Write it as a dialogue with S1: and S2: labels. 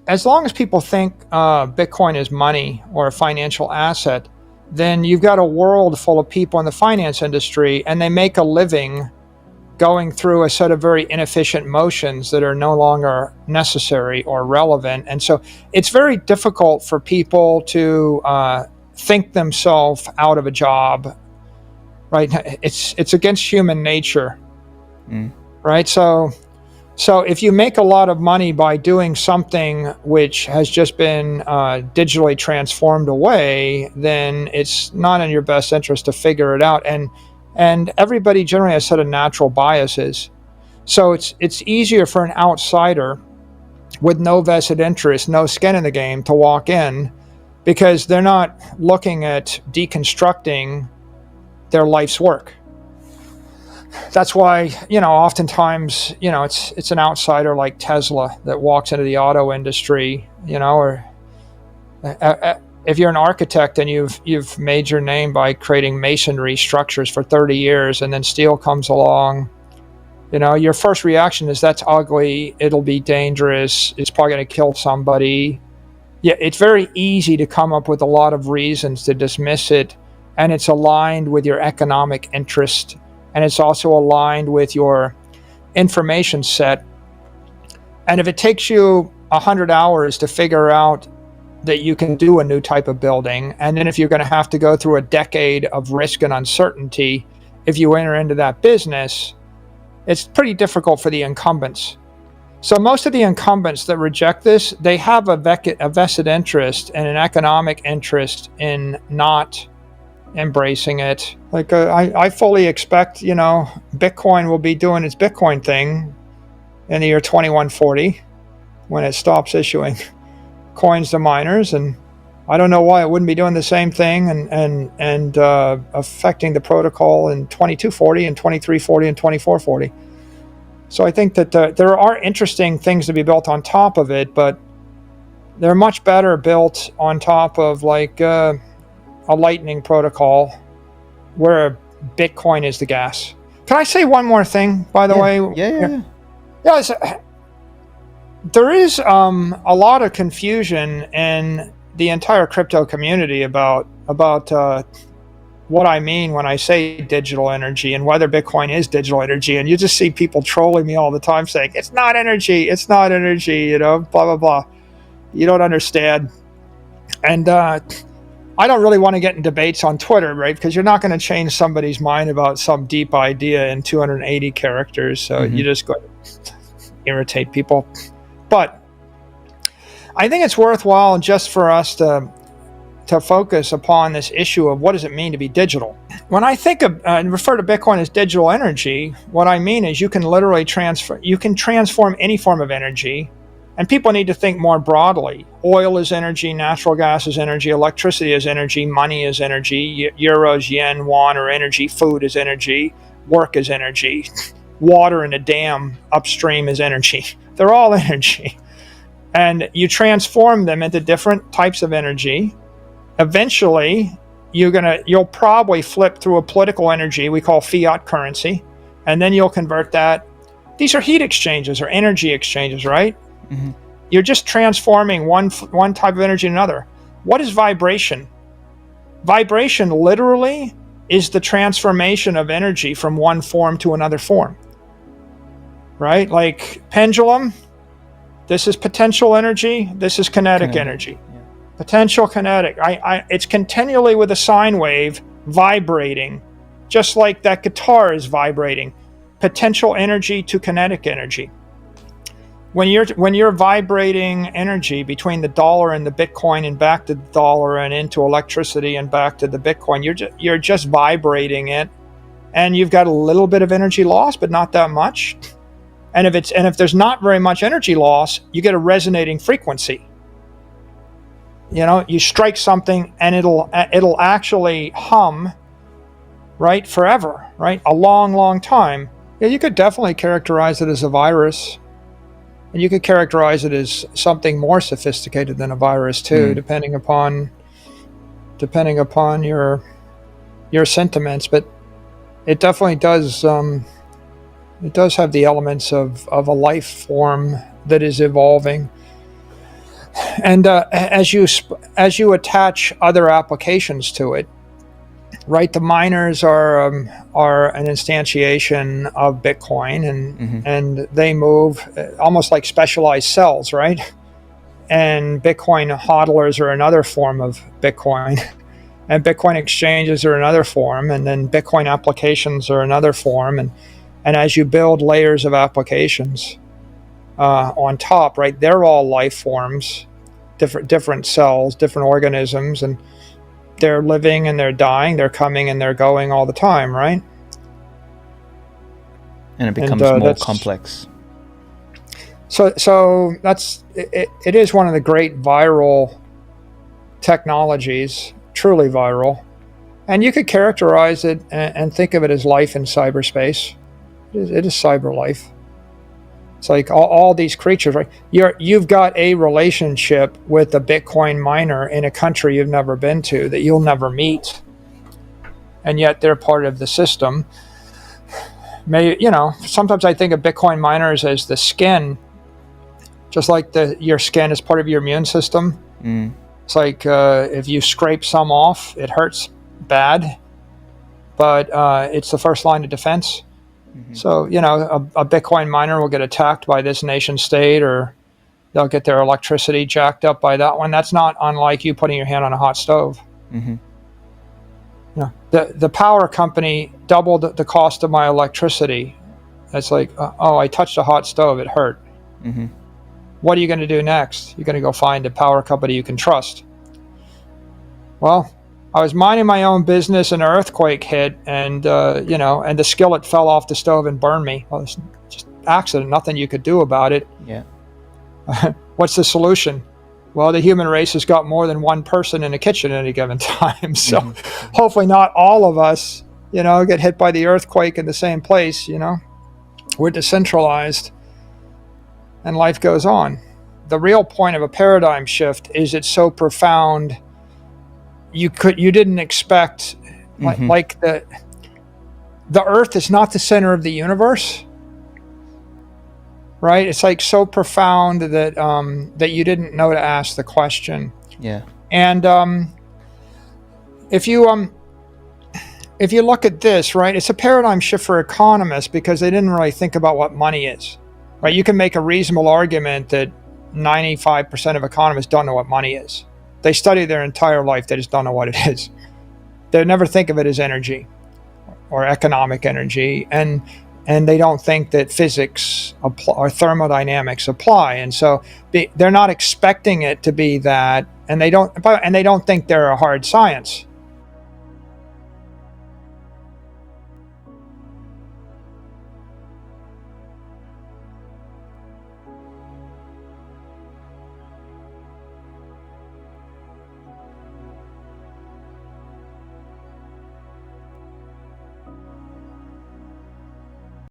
S1: as long as people think Bitcoin is money or a financial asset, then you've got a world full of people in the finance industry, and they make a living going through a set of very inefficient motions that are no longer necessary or relevant. And so it's very difficult for people to think themselves out of a job, right? It's against human nature, right? So if you make a lot of money by doing something which has just been digitally transformed away, then it's not in your best interest to figure it out. And everybody generally has a set of natural biases. So it's easier for an outsider with no vested interest, no skin in the game, to walk in, because they're not looking at deconstructing their life's work. That's why, oftentimes, it's an outsider like Tesla that walks into the auto industry, or if you're an architect and you've made your name by creating masonry structures for 30 years, and then steel comes along, your first reaction is, that's ugly, it'll be dangerous, it's probably going to kill somebody. Yeah, it's very easy to come up with a lot of reasons to dismiss it, and it's aligned with your economic interest, and it's also aligned with your information set. And if it takes you 100 hours to figure out that you can do a new type of building, and then if you're going to have to go through a decade of risk and uncertainty if you enter into that business, it's pretty difficult for the incumbents. So most of the incumbents that reject this, they have a vested interest and an economic interest in not embracing it. Like I fully expect, Bitcoin will be doing its Bitcoin thing in the year 2140 when it stops issuing coins to miners, and I don't know why it wouldn't be doing the same thing and affecting the protocol in 2240 and 2340 and 2440. So I think that there are interesting things to be built on top of it, but they're much better built on top of like a Lightning protocol where Bitcoin is the gas. Can I say one more thing, by the way?
S2: Yeah.
S1: There is a lot of confusion in the entire crypto community about what I mean when I say digital energy and whether Bitcoin is digital energy. And you just see people trolling me all the time saying, it's not energy, blah, blah, blah. You don't understand. And I don't really want to get in debates on Twitter, right? Because you're not going to change somebody's mind about some deep idea in 280 characters. So you just go irritate people. But I think it's worthwhile just for us to focus upon this issue of what does it mean to be digital. When I think of and refer to Bitcoin as digital energy, what I mean is you can literally transform any form of energy, and people need to think more broadly. Oil is energy, natural gas is energy, electricity is energy, money is energy, euros, yen, won are energy, food is energy, work is energy, water in a dam upstream is energy. They're all energy. And you transform them into different types of energy. Eventually, you'll probably flip through a political energy we call fiat currency, and then you'll convert that. These are heat exchanges or energy exchanges, right? Mm-hmm. You're just transforming one type of energy to another. What is vibration? Vibration literally is the transformation of energy from one form to another form, right? Like pendulum, this is potential energy, this is kinetic energy. Yeah. Potential, kinetic. It's continually with a sine wave vibrating, just like that guitar is vibrating. Potential energy to kinetic energy. When you're vibrating energy between the dollar and the Bitcoin and back to the dollar and into electricity and back to the Bitcoin, you're just vibrating it, and you've got a little bit of energy loss, but not that much. And if there's not very much energy loss, you get a resonating frequency. You strike something and it'll actually hum, right, forever, right, a long, long time. Yeah, you could definitely characterize it as a virus, and you could characterize it as something more sophisticated than a virus too, depending upon your sentiments. But it definitely does. It does have the elements of a life form that is evolving. And as you attach other applications to it, right? The miners are an instantiation of Bitcoin, and they move almost like specialized cells, right? And Bitcoin hodlers are another form of Bitcoin, and Bitcoin exchanges are another form, and then Bitcoin applications are another form, and as you build layers of applications on top, right? They're all life forms, different cells, different organisms, and they're living and they're dying, they're coming and they're going all the time, right?
S2: And it becomes more complex.
S1: So that's it is one of the great viral technologies, truly viral, and you could characterize it and think of it as life in cyberspace. It is cyber life. It's like all these creatures, right? You've got a relationship with a Bitcoin miner in a country you've never been to that you'll never meet, and yet they're part of the system. Sometimes I think of Bitcoin miners as the skin, just like your skin is part of your immune system. It's like if you scrape some off, it hurts bad, but it's the first line of defense. So, a Bitcoin miner will get attacked by this nation state, or they'll get their electricity jacked up by that one. That's not unlike you putting your hand on a hot stove. The power company doubled the cost of my electricity. It's like, I touched a hot stove, it hurt. What are you going to do next? You're going to go find a power company you can trust. Well, I was minding my own business, an earthquake hit, and and the skillet fell off the stove and burned me. Well, it's just accident, nothing you could do about it.
S2: Yeah.
S1: What's the solution? Well, the human race has got more than one person in the kitchen at any given time. So hopefully not all of us, get hit by the earthquake in the same place. We're decentralized and life goes on. The real point of a paradigm shift is it's so profound. You didn't expect, like the Earth is not the center of the universe, right? It's like so profound that that you didn't know to ask the question.
S2: Yeah.
S1: And if you look at this, right, it's a paradigm shift for economists because they didn't really think about what money is, right? You can make a reasonable argument that 95% of economists don't know what money is. They study their entire life, they just don't know what it is. They never think of it as energy or economic energy, and they don't think that physics or thermodynamics apply, and so they're not expecting it to be that, and they don't think they're a hard science.